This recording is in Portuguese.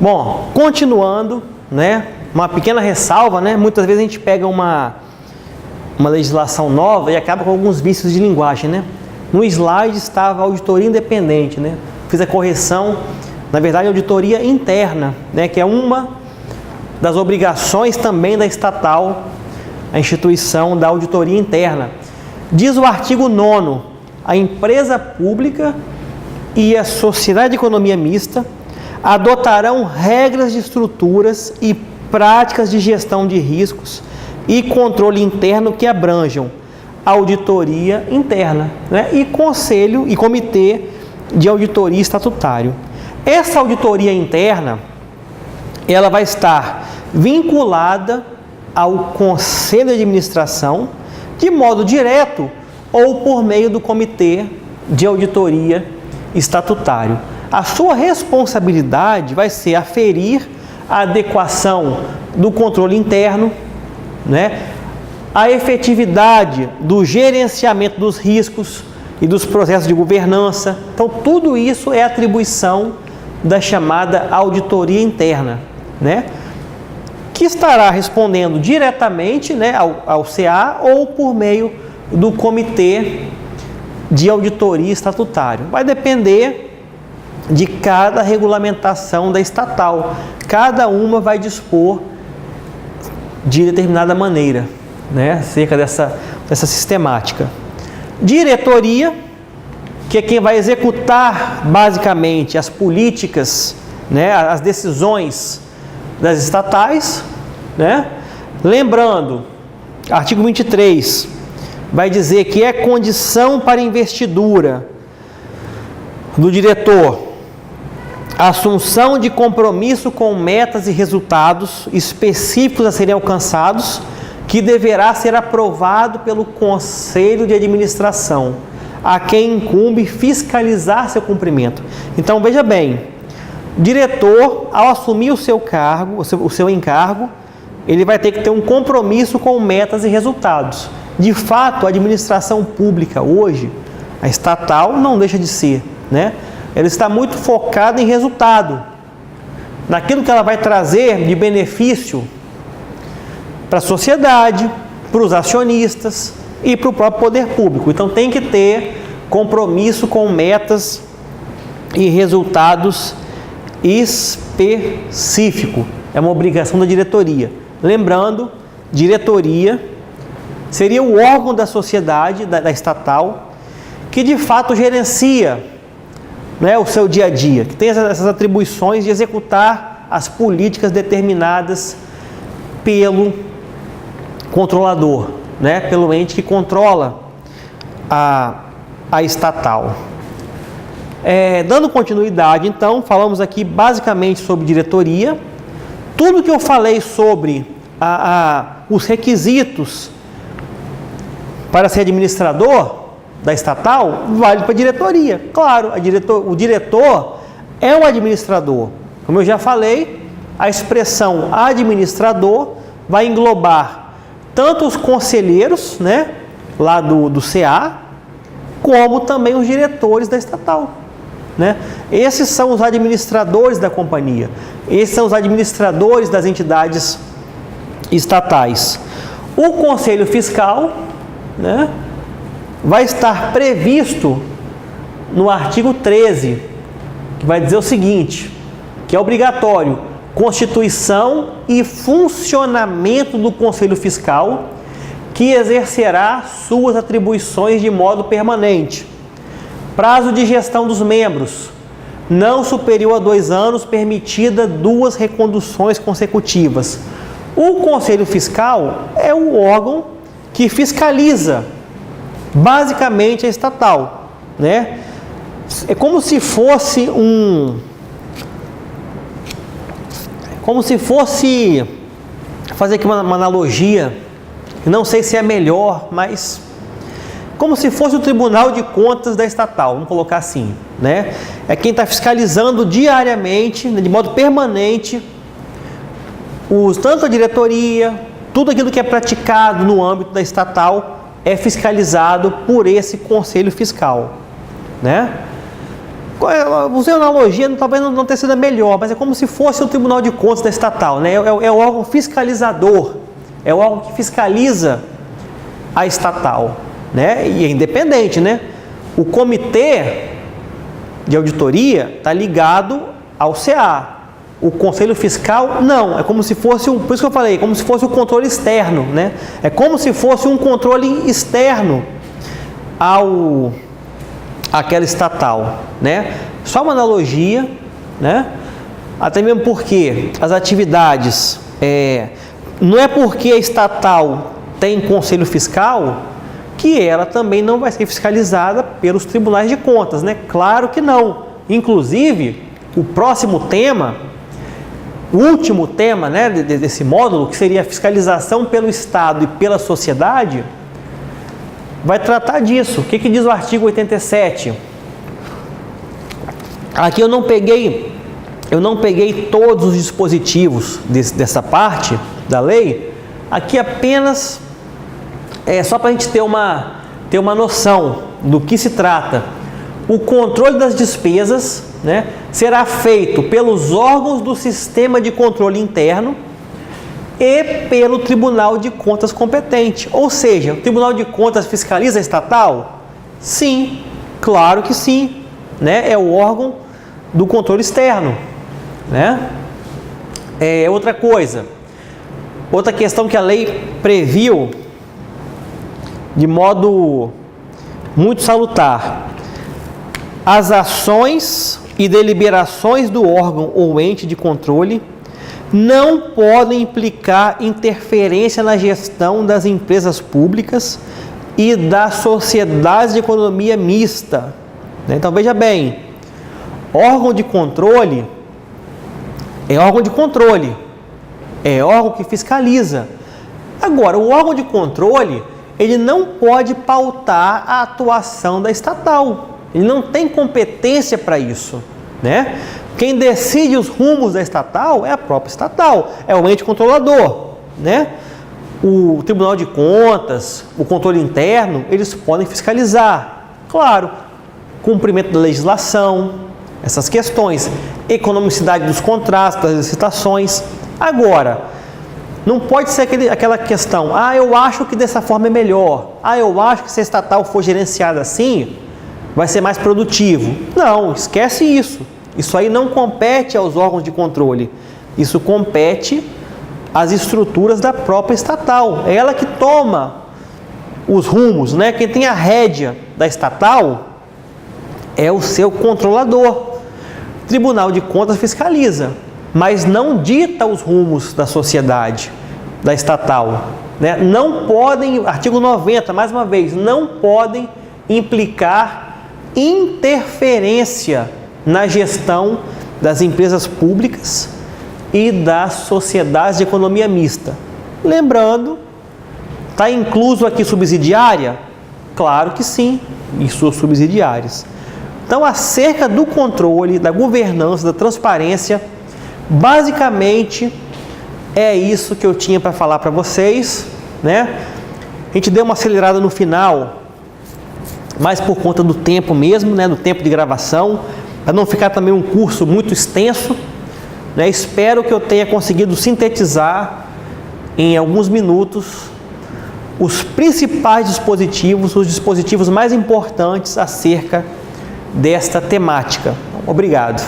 Bom, continuando, né, uma pequena ressalva, né, muitas vezes a gente pega uma legislação nova e acaba com alguns vícios de linguagem, né? No slide estava auditoria independente, né? Fiz a correção, na verdade, auditoria interna, né, que é uma das obrigações também da estatal, a instituição da auditoria interna. Diz o artigo 9º, a empresa pública e a sociedade de economia mista adotarão regras de estruturas e práticas de gestão de riscos e controle interno que abranjam auditoria interna, né? E conselho e comitê de auditoria estatutário. Essa auditoria interna, ela vai estar vinculada ao conselho de administração de modo direto ou por meio do comitê de auditoria estatutário. A sua responsabilidade vai ser aferir a adequação do controle interno, né, a efetividade do gerenciamento dos riscos e dos processos de governança. Então, tudo isso é atribuição da chamada auditoria interna, né, que estará respondendo diretamente, né, ao CA ou por meio do comitê de auditoria estatutário. Vai depender de cada regulamentação da estatal. Cada uma vai dispor de determinada maneira, né, acerca dessa sistemática. Diretoria, que é quem vai executar basicamente as políticas, né, as decisões das estatais, né? Lembrando, artigo 23 vai dizer que é condição para investidura do diretor a assunção de compromisso com metas e resultados específicos a serem alcançados, que deverá ser aprovado pelo Conselho de Administração, a quem incumbe fiscalizar seu cumprimento. Então, veja bem, diretor, ao assumir o seu cargo, o seu encargo, ele vai ter que ter um compromisso com metas e resultados. De fato, a administração pública hoje, a estatal, não deixa de ser, né? Ela está muito focada em resultado, naquilo que ela vai trazer de benefício para a sociedade, para os acionistas e para o próprio poder público. Então tem que ter compromisso com metas e resultados específico. É uma obrigação da diretoria. Lembrando, diretoria seria o órgão da sociedade, da estatal, que de fato gerencia, né, o seu dia a dia, que tem essas atribuições de executar as políticas determinadas pelo controlador, né, pelo ente que controla a estatal. Dando continuidade, então, falamos aqui basicamente sobre diretoria. Tudo que eu falei sobre os requisitos para ser administrador da estatal, vale para a diretoria. Claro, o diretor é o administrador. Como eu já falei, a expressão administrador vai englobar tanto os conselheiros, né, lá do CA, como também os diretores da estatal, né? Esses são os administradores da companhia. Esses são os administradores das entidades estatais. O Conselho Fiscal, né, vai estar previsto no artigo 13, que vai dizer o seguinte, que é obrigatório: constituição e funcionamento do Conselho Fiscal, que exercerá suas atribuições de modo permanente. Prazo de gestão dos membros, não superior a 2 anos, permitida 2 reconduções consecutivas. O Conselho Fiscal é o órgão que fiscaliza basicamente a estatal, né? É como se fosse fazer aqui uma analogia, não sei se é melhor, mas como se fosse o Tribunal de Contas da estatal, vamos colocar assim, né? É quem está fiscalizando diariamente, de modo permanente, tanto a diretoria, tudo aquilo que é praticado no âmbito da estatal é fiscalizado por esse Conselho Fiscal, né? Usei uma analogia, talvez não tenha sido a melhor, mas é como se fosse o Tribunal de Contas da estatal, né? É o órgão fiscalizador, é o órgão que fiscaliza a estatal, né? E é independente, né? O comitê de auditoria está ligado ao CA. O Conselho Fiscal, não. É como se fosse, por isso que eu falei, como se fosse o controle externo, né? É como se fosse um controle externo àquela estatal, né? Só uma analogia, né? Até mesmo porque as atividades, não é porque a estatal tem Conselho Fiscal que ela também não vai ser fiscalizada pelos tribunais de contas, né? Claro que não. Inclusive, o próximo tema, o último tema, né, desse módulo, que seria a fiscalização pelo Estado e pela sociedade, vai tratar disso. O que diz o artigo 87? Aqui eu não peguei todos os dispositivos dessa parte da lei. Aqui apenas só para a gente ter uma noção do que se trata. O controle das despesas, né, será feito pelos órgãos do sistema de controle interno e pelo Tribunal de Contas competente. Ou seja, o Tribunal de Contas fiscaliza a estatal? Sim, claro que sim, né? É o órgão do controle externo, né? Outra questão que a lei previu de modo muito salutar: as ações e deliberações do órgão ou ente de controle não podem implicar interferência na gestão das empresas públicas e das sociedades de economia mista. Então, veja bem, órgão de controle é órgão de controle, é órgão que fiscaliza. Agora, o órgão de controle, ele não pode pautar a atuação da estatal. Ele não tem competência para isso, né? Quem decide os rumos da estatal é a própria estatal, é o ente controlador, né? O Tribunal de Contas, o controle interno, eles podem fiscalizar, claro, cumprimento da legislação, essas questões, economicidade dos contratos, das licitações. Agora, não pode ser aquela questão, eu acho que dessa forma é melhor, eu acho que se a estatal for gerenciada assim, vai ser mais produtivo. Não, esquece isso. Isso aí não compete aos órgãos de controle. Isso compete às estruturas da própria estatal. É ela que toma os rumos, né? Quem tem a rédea da estatal é o seu controlador. O Tribunal de Contas fiscaliza, mas não dita os rumos da sociedade, da estatal, né? Não podem, artigo 90, mais uma vez, não podem implicar interferência na gestão das empresas públicas e das sociedades de economia mista. Lembrando, está incluso aqui subsidiária? Claro que sim, e suas subsidiárias. Então, acerca do controle, da governança, da transparência, basicamente é isso que eu tinha para falar para vocês, né? A gente deu uma acelerada no final, mas por conta do tempo mesmo, né, do tempo de gravação, para não ficar também um curso muito extenso, né? Espero que eu tenha conseguido sintetizar em alguns minutos os principais dispositivos, os dispositivos mais importantes acerca desta temática. Obrigado.